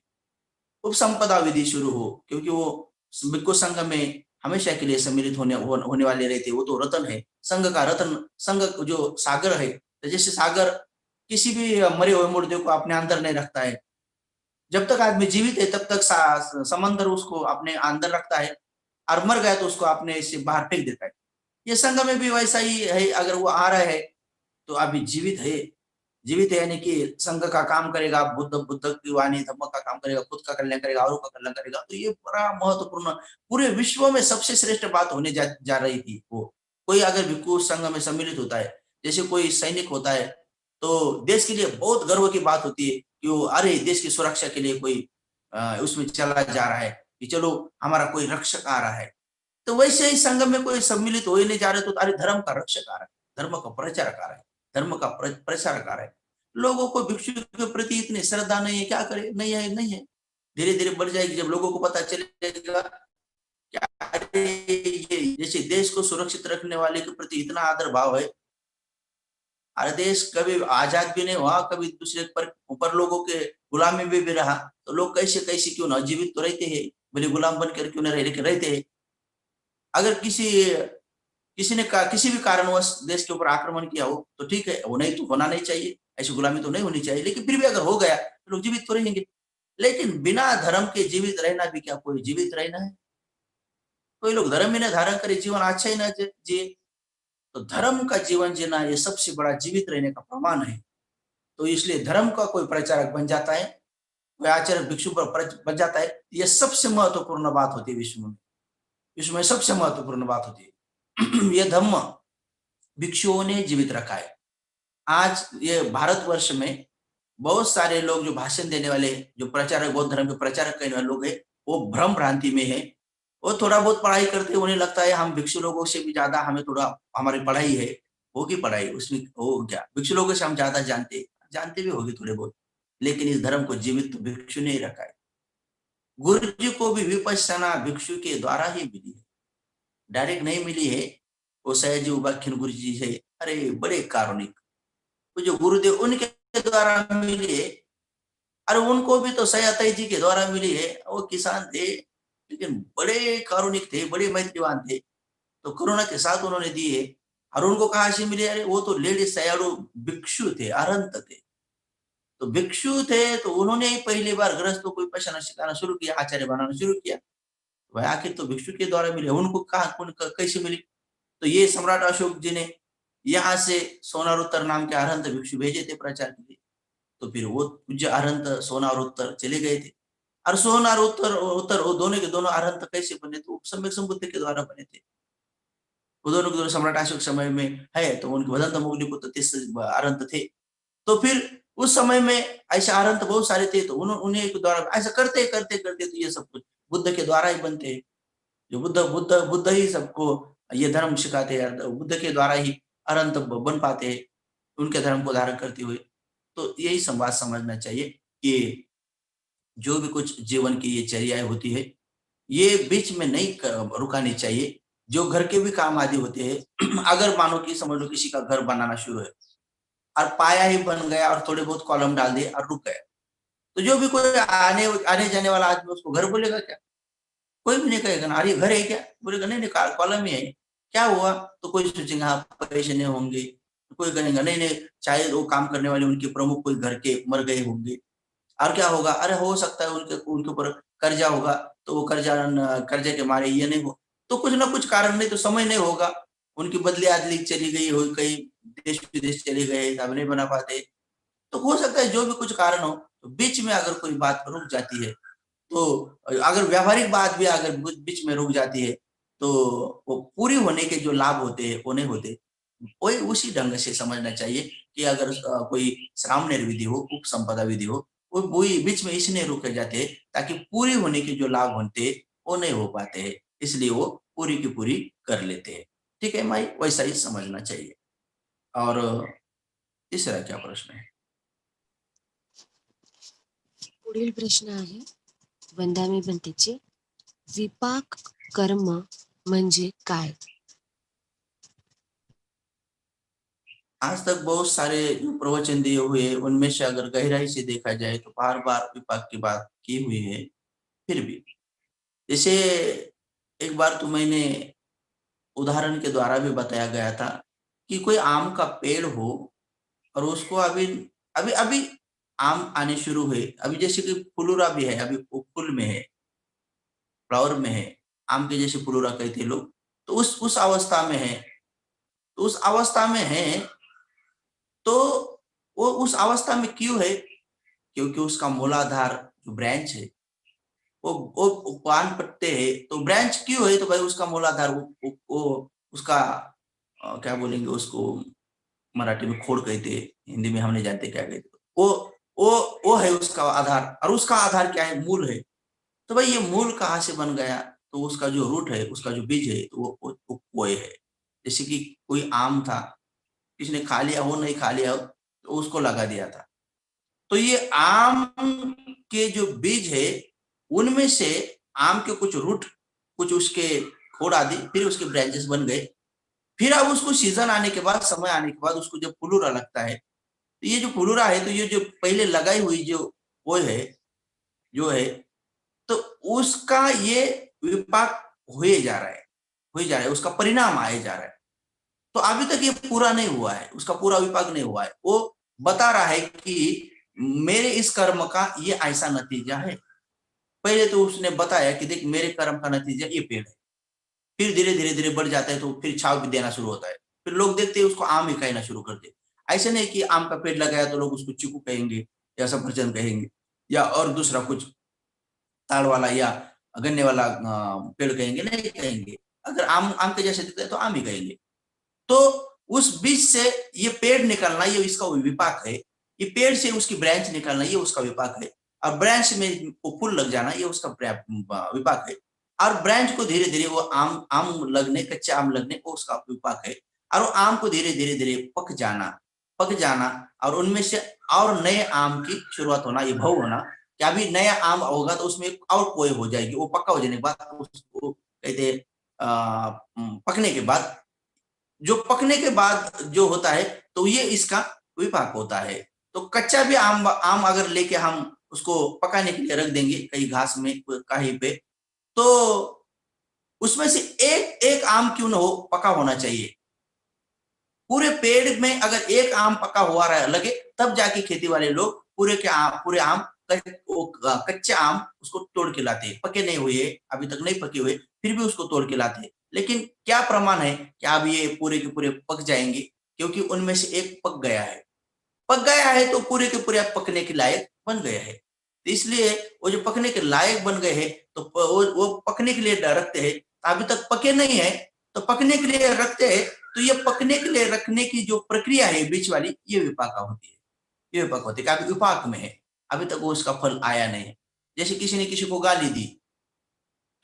उपसंपदा विधि शुरू हो, क्योंकि वो भिक्खु संघ में हमेशा के लिए सम्मिलित होने वाले रहते, वो तो रतन है, संघ का रतन, संघ जो सागर है, तो जैसे सागर किसी भी मरे हुए मुर्दे को अपने अंदर नहीं रखता है, जब तक आदमी जीवित है तब तक समंदर उसको अपने अंदर रखता है और मर गया तो उसको अपने इससे बाहर फेंक देता है। ये संघ में भी वैसा ही है, अगर वो आ रहा है तो अभी जीवित है, जीवित है यानी कि संघ का काम करेगा, बुद्ध बुद्ध की वाणी धम्म का काम करेगा, खुद का कल्याण करेगा, औरों का कल्याण करेगा। तो ये बड़ा महत्वपूर्ण, पूरे विश्व में सबसे श्रेष्ठ बात होने जा रही थी वो। कोई अगर भिक्खु संघ में सम्मिलित होता है, जैसे कोई सैनिक होता है, तो देश के लिए बहुत गर्व की बात होती है कि वो अरे देश की सुरक्षा के लिए कोई उसमें चला जा रहा है, कि चलो हमारा कोई रक्षक आ रहा है। तो वैसे ही संघ में कोई सम्मिलित हो ही नहीं जा रहे तो अरे धर्म का रक्षक आ रहा है, धर्म का प्रचारक आ रहा है, धर्म का प्रसारक आ रहा है। लोगों को भिक्षु के प्रति इतनी श्रद्धा नहीं है, क्या करे, नहीं है नहीं है। धीरे धीरे बढ़ जाएगी जब लोगों को पता चलेगा क्या, अरे ये जैसे देश को सुरक्षित रखने वाले के प्रति इतना आदर भाव है, हमारा देश कभी आजाद भी नहीं हुआ, कभी दूसरे पर ऊपर लोगों के गुलामी में भी रहा, तो लोग कैसे कैसे क्यों ना जीवित तो रहते हैं, भले गुलाम बनकर क्यों ना रहे, लेकिन रहते हैं। अगर किसी ने किसी भी कारणवश देश के ऊपर आक्रमण किया हो तो ठीक है, वो नहीं तो होना नहीं चाहिए, ऐसी गुलामी तो नहीं होनी चाहिए, लेकिन फिर भी अगर हो गया तो लोग जीवित तो रहेंगे। लेकिन बिना धर्म के जीवित रहना भी क्या कोई जीवित रहना है? कोई लोग धर्म ही न धारण करे, जीवन अच्छा ही ना जिए। तो धर्म का जीवन जीना ये सबसे बड़ा जीवित रहने का प्रमाण है। तो इसलिए धर्म का कोई प्रचारक बन जाता है, कोई आचार्य भिक्षु बन जाता है, ये सबसे महत्वपूर्ण बात होती है विश्व में। विश्व में सबसे महत्वपूर्ण बात होती है ये धम्म भिक्षुओं ने जीवित रखा है। आज ये भारतवर्ष में बहुत सारे लोग जो भाषण देने वाले, जो प्रचारक, बौद्ध धर्म के प्रचारक कहने वाले लोग हैं, वो भ्रम भ्रांति में है। वो थोड़ा बहुत पढ़ाई करते हैं, उन्हें लगता है हम भिक्षु लोगों से भी ज्यादा हमें थोड़ा हमारी पढ़ाई है, होगी पढ़ाई उसमें, हो क्या भिक्षु लोगों से हम ज्यादा जानते भी होगी थोड़े बहुत। लेकिन इस धर्म को जीवित तो भिक्षु ने ही रखा है। गुरु जी को भी विपश्यना भिक्षु के द्वारा ही मिली है, डायरेक्ट नहीं मिली है। वो सयाजी उपाख्यान गुरु जी है, अरे बड़े कारुणिक, वो जो गुरुदेव उनके द्वारा मिली है। अरे उनको भी तो सयाताई जी के द्वारा मिली है, वो किसान थे लेकिन बड़े कारुणिक थे, बड़े मैत्रीवान थे, तो करुणा के साथ उन्होंने दी है। और उनको कहाँ से मिले? अरे वो तो लेडी सयाड़ू भिक्षु थे, अरंत थे। तो भिक्षु थे तो उन्होंने ही पहली बार गृहस्थों को विपश्यना सिखाना शुरू किया, आचार्य बनाना शुरू किया। भाई आखिर तो भिक्षु के द्वारा मिले, उनको कहाँ कैसे मिली? तो ये सम्राट अशोक जी ने यहाँ से सोनार उत्तर नाम के अरहंत भिक्षु भेजे थे प्रचार के लिए। तो फिर वो पूज्य अरहंत सोना और उत्तर चले गए थे। और सोना और उत्तर उत्तर वो दोनों के दोनों अरहंत कैसे बने? तो सम्यक संबुद्ध के द्वारा बने थे। वो दोनों के दोनों सम्राट अशोक समय में है, तो उनके वदंत मुगली को तो 30 अरहंत थे। तो फिर उस समय में ऐसे अरहंत बहुत सारे थे, तो उन्हीं के द्वारा ऐसा करते करते करते तो ये सब कुछ बुद्ध के द्वारा ही बनते हैं। जो बुद्ध बुद्ध बुद्ध ही सबको ये धर्म सिखाते हैं, बुद्ध के द्वारा ही अरहंत बन पाते हैं, उनके धर्म को धारण करते हुए। तो यही संवाद समझना चाहिए कि जो भी कुछ जीवन की ये चर्याएं होती है, ये बीच में नहीं रुकानी चाहिए। जो घर के भी काम आदि होते हैं अगर मानो कि समझ लो किसी का घर बनाना शुरू है और पाया ही बन गया और थोड़े बहुत कॉलम डाल दिए और रुक गया, तो जो भी कोई आने आने जाने वाला आदमी उसको घर बोलेगा क्या? कोई भी नहीं कहेगा ना, अरे घर है क्या? बोलेगा नहीं नहीं कॉलम ही है। क्या हुआ? तो कोई सोचेगा हाँ पैसे नहीं होंगे, कोई कहेगा नहीं नहीं शायद वो काम करने वाले उनके प्रमुख कोई घर के मर गए होंगे। और क्या होगा? अरे हो सकता है उनके उनके ऊपर कर्जा होगा, तो वो कर्जे के मारे ये नहीं हो, तो कुछ ना कुछ कारण, नहीं तो समय नहीं होगा, उनकी बदली आदली चली गई हो, कहीं देश विदेश चले गए, अब नहीं बना पाते। तो हो सकता है जो भी कुछ कारण हो, तो बीच में अगर कोई बात रुक जाती है, तो अगर व्यावहारिक बात भी अगर बीच में रुक जाती है, तो वो पूरी होने के जो लाभ होते हैं वो नहीं होते। वही उसी ढंग से समझना चाहिए कि अगर कोई सामने विधि हो, उपसंपदा विधि हो, वो वही बीच में इसलिए रुके जाते हैं ताकि पूरी होने के जो लाभ होते हैं वो नहीं हो पाते हैं, इसलिए वो पूरी की पूरी कर लेते हैं। ठीक है माई, वैसा ही समझना चाहिए। और तीसरा क्या प्रश्न है? पुढील प्रश्न आहे वंदामी बनतेचे, विपाक कर्म म्हणजे काय? आज तक बहुत सारे जो प्रवचन दिए हुए उनमें से अगर गहराई से देखा जाए तो बार बार विपाक की बात की हुई है। फिर भी जैसे एक बार तो मैंने उदाहरण के द्वारा भी बताया गया था कि कोई आम का पेड़ हो और उसको अभी अभी अभी आम आने शुरू हुए, अभी जैसे कि फुलूरा भी है, अभी वो फूल में है, फ्लावर में है, आम के जैसे फुलूरा कहते हैं लोग। तो उस अवस्था में है, तो उस अवस्था में है, तो वो उस अवस्था में क्यों है? क्योंकि उसका मूलाधार जो ब्रांच है, वो पान पत्ते है, तो ब्रांच क्यों है? तो भाई उसका मूलाधार वो उसका क्या बोलेंगे उसको, मराठी में खोड़ कहते हैं, हिंदी में हम नहीं जानते क्या कहते। वो वो वो है उसका आधार, और उसका आधार क्या है? मूल है। तो भाई ये मूल कहाँ से बन गया? तो उसका जो रूट है, उसका जो बीज है, तो वो कोय है। जैसे कि कोई आम था, किसी ने खा लिया हो, नहीं खा लिया हो, तो उसको लगा दिया था। तो ये आम के जो बीज है, उनमें से आम के कुछ रूट, कुछ उसके खोड़ आदि, फिर उसके ब्रांचेस बन गए, फिर अब उसको सीजन आने के बाद, समय आने के बाद उसको जब फुलूरा लगता है, तो ये जो फुलूरा है, तो ये जो पहले लगाई हुई जो वो है, जो है, तो उसका ये विपाक हुए जा रहा है, हुए जा रहा है, उसका परिणाम आए जा रहा है। तो अभी तक ये पूरा नहीं हुआ है, उसका पूरा विपाक नहीं हुआ है। वो बता रहा है कि मेरे इस कर्म का ये ऐसा नतीजा है। पहले तो उसने बताया कि देख, मेरे कर्म का नतीजा ये पेड़ है। फिर धीरे धीरे धीरे बढ़ जाता है, तो फिर छाव भी देना शुरू होता है। फिर लोग देखते हैं उसको आम ही कहना शुरू कर दे। ऐसे नहीं कि आम का पेड़ लगाया तो लोग उसको चीकू कहेंगे या सफरजन कहेंगे या और दूसरा कुछ ताड़ वाला या गन्ने वाला पेड़ कहेंगे, नहीं कहेंगे। अगर आम आम के जैसे दिखता है तो आम ही कहेंगे। तो उस बीज से ये पेड़ निकलना, ये इसका विपाक है। ये पेड़ से उसकी ब्रांच निकलना, ये उसका विपाक है। और ब्रांच में वो फूल लग जाना, ये उसका विपाक है। और ब्रांच को धीरे धीरे वो आम आम लगने, कच्चे आम लगने, वो उसका विपाक है। और वो आम को धीरे धीरे धीरे पक जाना और उनमें से और नए आम की शुरुआत होना, ये भव होना कि अभी नया आम होगा तो उसमें और कोई हो जाएगी। वो पक्का हो जाने के बाद उसको कहते पकने के बाद, जो पकने के बाद जो होता है, तो ये इसका विपाक होता है। तो कच्चा भी आम आम अगर लेके हम उसको पकाने के लिए रख देंगे कहीं घास में, कहीं पे, तो उसमें से एक एक आम क्यों न हो, पका होना चाहिए। पूरे पेड़ में अगर एक आम पका हुआ लगे, तब जाके खेती वाले लोग पूरे आम कच्चे आम उसको तोड़ के लाते हैं। पके नहीं हुए, अभी तक नहीं पके हुए, फिर भी उसको तोड़ के लाते हैं। लेकिन क्या प्रमाण है कि अब ये पूरे के पूरे पक जाएंगे? क्योंकि उनमें से एक पक गया है। पक गया है तो पूरे के पूरे पकने के लायक बन गए हैं। तो इसलिए वो जो पकने के लायक बन गए हैं, तो वो पकने के लिए रखते हैं। अभी तक पके नहीं है तो पकने के लिए रखते हैं। तो ये पकने के लिए रखने की जो प्रक्रिया है बीच वाली, ये विपाका होती है। ये विपाक होती है, अभी विपाक में है, अभी तक वो उसका फल आया नहीं है। जैसे किसी ने किसी को गाली दी,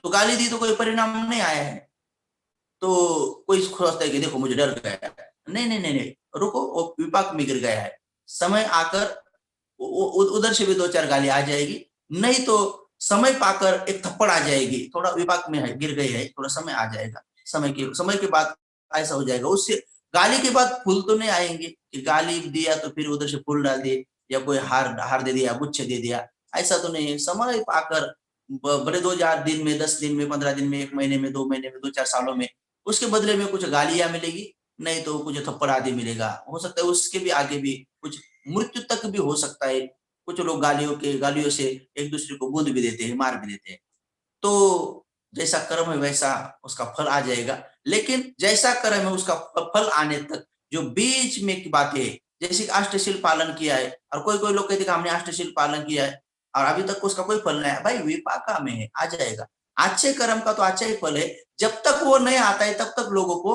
तो गाली दी तो कोई परिणाम नहीं आया है, तो कोई सोचता है कि देखो मुझे डर गया है। नहीं नहीं नहीं नहीं, रुको, वो विपाक में गिर गया है। समय आकर उधर से भी दो चार गाली आ जाएगी, नहीं तो समय पाकर एक थप्पड़ आ जाएगी। थोड़ा विपाक में है, गिर गई है, थोड़ा समय आ जाएगा। समय के बाद ऐसा हो जाएगा। उससे गाली के बाद फूल तो नहीं आएंगे कि गाली दिया तो फिर उधर से फूल डाल दिए या कोई हार हार दे दिया, गुच्छे दे दिया। ऐसा तो नहीं है। समय पाकर बड़े 2 दिन में, 10 दिन में, 15 दिन में, 1 महीने में, 2 महीने में, 2-4 सालों में उसके बदले में कुछ गालियां मिलेगी, नहीं तो कुछ थप्पड़ आदि मिलेगा। हो सकता है उसके भी आगे भी कुछ मृत्यु तक भी हो सकता है। कुछ लोग गालियों से एक दूसरे को बूंद भी देते हैं, मार भी देते हैं। तो जैसा कर्म है वैसा उसका फल आ जाएगा। लेकिन जैसा कर्म है उसका फल आने तक जो बीच में की बातें है, जैसे अष्टशील पालन किया है, और कोई कोई लोग कहते हैं कि हमने अष्टशील पालन किया है और अभी तक उसका कोई फल नहीं आया। भाई विपाका में है, आ जाएगा। अच्छे कर्म का तो अच्छा ही फल है। जब तक वो नहीं आता है तब तक लोगों को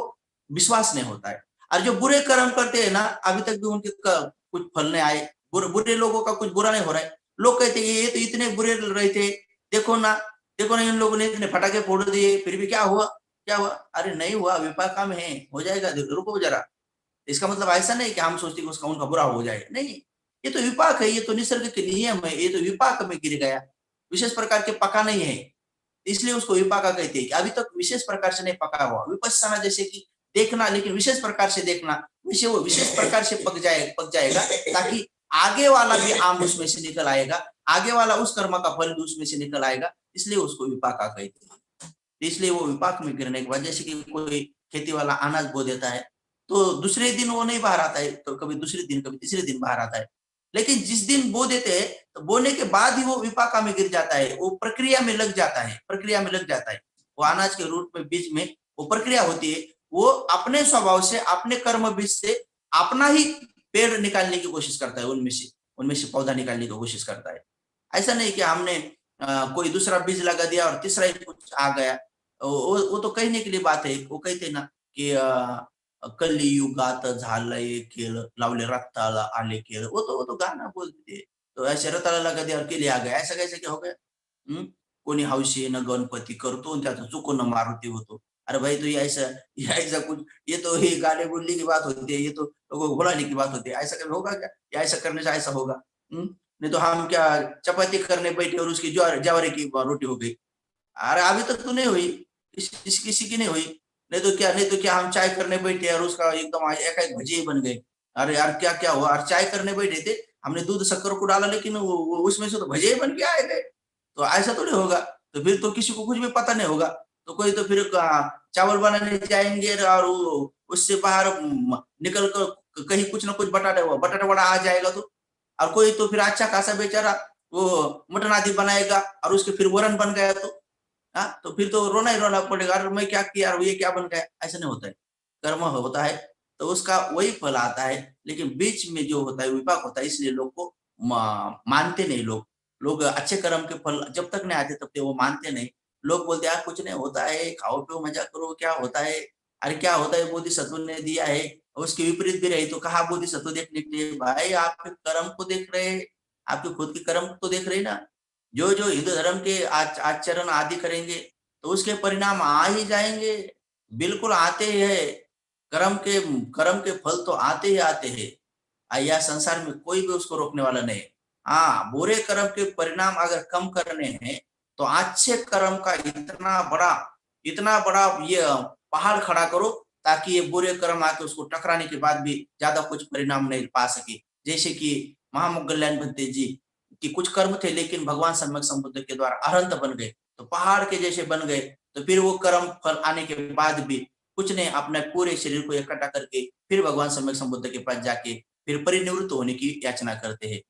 विश्वास नहीं होता है। और जो बुरे कर्म करते हैं ना, अभी तक भी उनके कुछ फल नहीं आए, बुरे लोगों का कुछ बुरा नहीं हो रहा है। लोग कहते हैं ये तो इतने बुरे रहे थे, देखो ना, देखो ना, इन लोगों ने इतने पटाखे फोड़ दिए, फिर भी क्या हुआ? क्या हुआ? अरे नहीं हुआ, विपाका में है, हो जाएगा, रुको जरा। इसका मतलब ऐसा नहीं कि हम सोचते कि उसका उनका बुरा हो जाएगा, नहीं। ये तो विपाक है, ये तो निसर्ग के नियम है, ये तो विपाक में गिर गया, विशेष प्रकार के पका नहीं है, इसलिए उसको विपाका कहते हैं कि अभी तक विशेष प्रकार से नहीं पका हुआ। विपस्सना जैसे कि देखना, लेकिन विशेष प्रकार से देखना, वो विशेष प्रकार से पक जाएगा, ताकि आगे वाला भी आम उसमें से निकल आएगा, आगे वाला उस कर्म का फल भी उसमें से निकल आएगा, इसलिए उसको विपाका कहते हैं। इसलिए वो विपाक में गिरने के बाद, जैसे कि कोई खेती वाला अनाज बो देता है, तो दूसरे दिन वो नहीं बाहर आता है, तो कभी दूसरे दिन, कभी तीसरे दिन बाहर आता है। लेकिन जिस दिन बो देते हैं, तो बोने के बाद ही वो विपाका में गिर जाता है, वो प्रक्रिया में लग जाता है, प्रक्रिया में लग जाता है। वो अनाज के रूट में, बीज में वो प्रक्रिया होती है। वो अपने स्वभाव से, अपने कर्म बीज से अपना ही पेड़ निकालने की कोशिश करता है, उनमें से पौधा निकालने की कोशिश करता है। ऐसा नहीं कि हमने कोई दूसरा बीज लगा दिया और तीसरा ही कुछ आ गया। वो तो कहने के लिए बात है। वो कहते ना कि कलियुगात झालंय खेळ, लावले रक्ताला आले केळ। वो तो गाना बोलते। तो ऐसे रताला लगा दिया और केले आ गया, ऐसा कैसे क्या हो गया? कोणी हौशेनं गणपती करतो आणि त्याचा चुकून मारुती होतो। अरे भाई, तो ये ऐसा कुछ, ये तो ये गाने बोलने की बात होती है, ये तो लोगों को भुलाने की बात होती है। ऐसा कभी होगा क्या? या ऐसा करने से ऐसा होगा? नहीं तो हम क्या चपाती करने बैठे और उसकी ज्वार ज्वारे की रोटी हो गई? अरे अभी तक तो नहीं हुई, किसी किसी की नहीं हुई। नहीं तो क्या हम चाय करने बैठे और उसका एकदम एक भजिए बन गए। अरे यार क्या क्या हुआ, और चाय करने बैठे थे, हमने दूध शक्कर को डाला, लेकिन वो उसमें से तो भजिए बन के आए गए। तो ऐसा थोड़ी होगा। तो फिर तो किसी को कुछ भी पता नहीं होगा। तो कोई तो फिर चावल बनाने जाएंगे और उससे बाहर निकल कर कहीं कुछ ना कुछ बटाटा वड़ा आ जाएगा। तो और कोई तो फिर अच्छा खासा बेचारा वो मटन आदि बनाएगा और उसके फिर वरण बन गया। तो हाँ, तो फिर तो रोना ही रोना पड़ेगा, अरे मैं क्या किया, ये क्या बन गया। ऐसा नहीं होता है। कर्म होता है तो उसका वही फल आता है। लेकिन बीच में जो होता है विपाक होता है, इसलिए लोग को मानते नहीं। लोग अच्छे कर्म के फल जब तक नहीं आते तब तक वो मानते नहीं। लोग बोलते यार कुछ नहीं होता है, खाओ पियो मजा करो, क्या होता है। अरे क्या होता है, बोधिसत्व ने दिया है। और उसके विपरीत भी रही तो कहा बोधिसत्व देखने के लिए, भाई आपके कर्म को देख रहे हैं, आपके खुद के कर्म को देख रहे हैं ना। जो हिंदू धर्म के आचरण आदि करेंगे तो उसके परिणाम आ ही जाएंगे। बिल्कुल आते ही है। कर्म के कर्म के फल तो आते ही आते हैं। यह संसार में कोई भी उसको रोकने वाला नहीं। हाँ, बुरे कर्म के परिणाम अगर कम करने हैं तो अच्छे कर्म का इतना बड़ा ये पहाड़ खड़ा करो, ताकि ये बुरे कर्म आके उसको टकराने के बाद भी ज्यादा कुछ परिणाम नहीं पा सके। जैसे कि महामोगल्यान भंते जी कि कुछ कर्म थे लेकिन भगवान सम्यक संबुद्ध के द्वारा अरहंत बन गए, तो पहाड़ के जैसे बन गए। तो फिर वो कर्म फल आने के बाद भी कुछ ने अपने पूरे शरीर को इकट्ठा करके फिर भगवान सम्यक संबुद्ध के पास जाके फिर परिनिवृत्त होने की याचना करते हैं।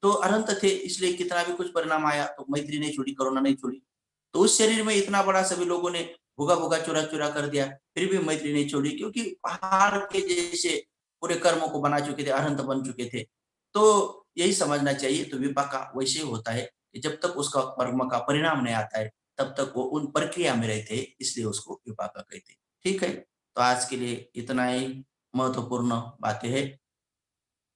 तो अनंत थे, इसलिए कितना भी कुछ परिणाम आया तो मैत्री नहीं छोड़ी, कोरोना नहीं छोड़ी। तो उस शरीर में इतना बड़ा सभी लोगों ने भूगा भूगा चुरा चुरा कर दिया, फिर भी मैत्री नहीं छोड़ी, क्योंकि पहाड़ के जैसे पूरे कर्मों को बना चुके थे, अरहंत बन चुके थे। तो यही समझना चाहिए। तो विपाका वैसे ही होता है कि जब तक उसका कर्म का परिणाम नहीं आता है तब तक वो उन प्रक्रिया में रहते हैं, इसलिए उसको विपाका कहते हैं। ठीक है, तो आज के लिए इतना ही महत्वपूर्ण बातें हैं।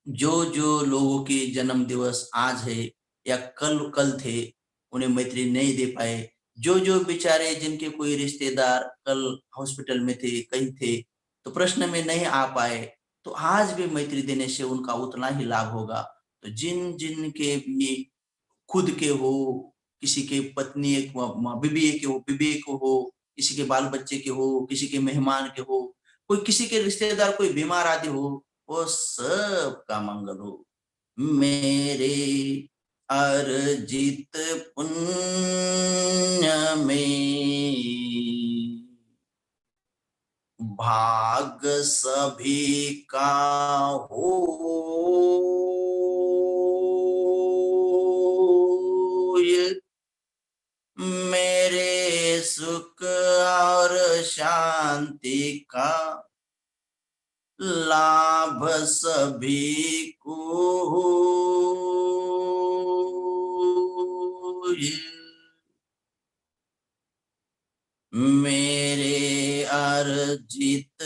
जो लोगों के जन्म दिवस आज है या कल कल थे, उन्हें मैत्री नहीं दे पाए, जो बेचारे जिनके कोई रिश्तेदार कल हॉस्पिटल में थे, कहीं थे, तो प्रश्न में नहीं आ पाए, तो आज भी मैत्री देने से उनका उतना ही लाभ होगा। तो जिन जिन के भी खुद के हो, किसी के पत्नी बीबी के हो, बीबी के हो, किसी के बाल बच्चे के हो, किसी के मेहमान के हो, कोई किसी के रिश्तेदार कोई बीमार आदि हो, वो सब का मंगल हो। मेरे अर्जित पुण्य में भाग सभी का हो, मेरे सुख और शांति का लाभ सभी को हो। मेरे अर्जित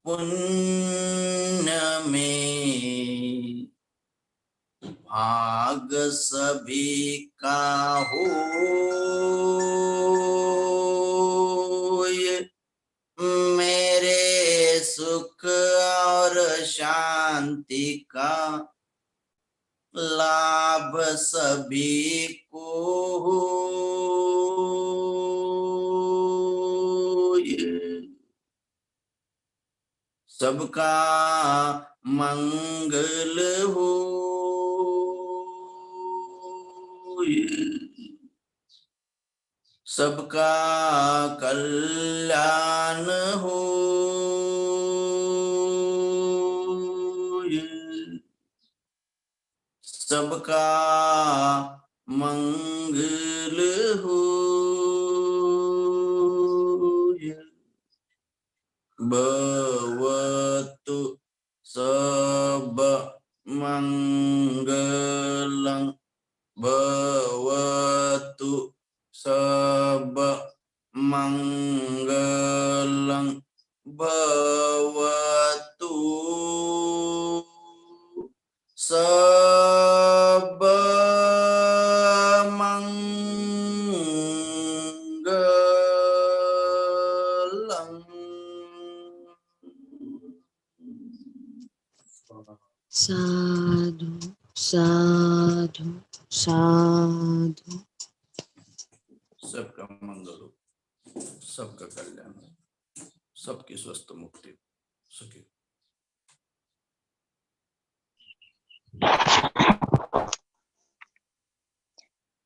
पुण्य में भाग सभी का हो, मेरे सुख और शांति का लाभ सभी को हो। सबका मंगल हो, सबका कल्याण हो, सबका मंगल हो। भवतु सब मंगलं, भवतु सब मंगलं, भवतु सब मंगलं। साधु साधु साधु। सबका मंगल हो, सबका कल्याण हो। सबकी स्वस्थ मुक्ति सुखी.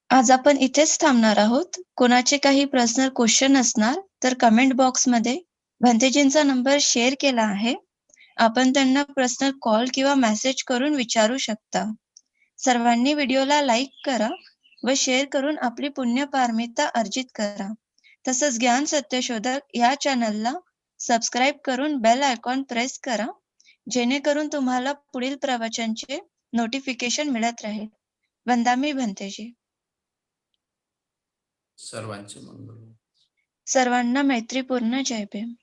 आज आपण इथेच थांबणार आहोत. कोणाचे काही पर्सनल क्वेश्चन असणार तर कमेंट बॉक्समध्ये भंतेजींचा नंबर शेअर केला आहे. आपण त्यांना पर्सनल कॉल किंवा मेसेज करून विचारू शकता. सर्वांनी व्हिडिओला लाईक करा व शेअर करून आपली पुण्यपारमिता अर्जित करा. तसंच ज्ञान सत्यशोधक या चॅनलला सबस्क्राईब करून बेल आयकॉन प्रेस करा, जेणेकरून तुम्हाला पुढील प्रवचनचे नोटिफिकेशन मिळत राहील. वंदामी भंतेजी. सर्वांचे मंगल. सर्वांना मैत्रीपूर्ण जय भीम.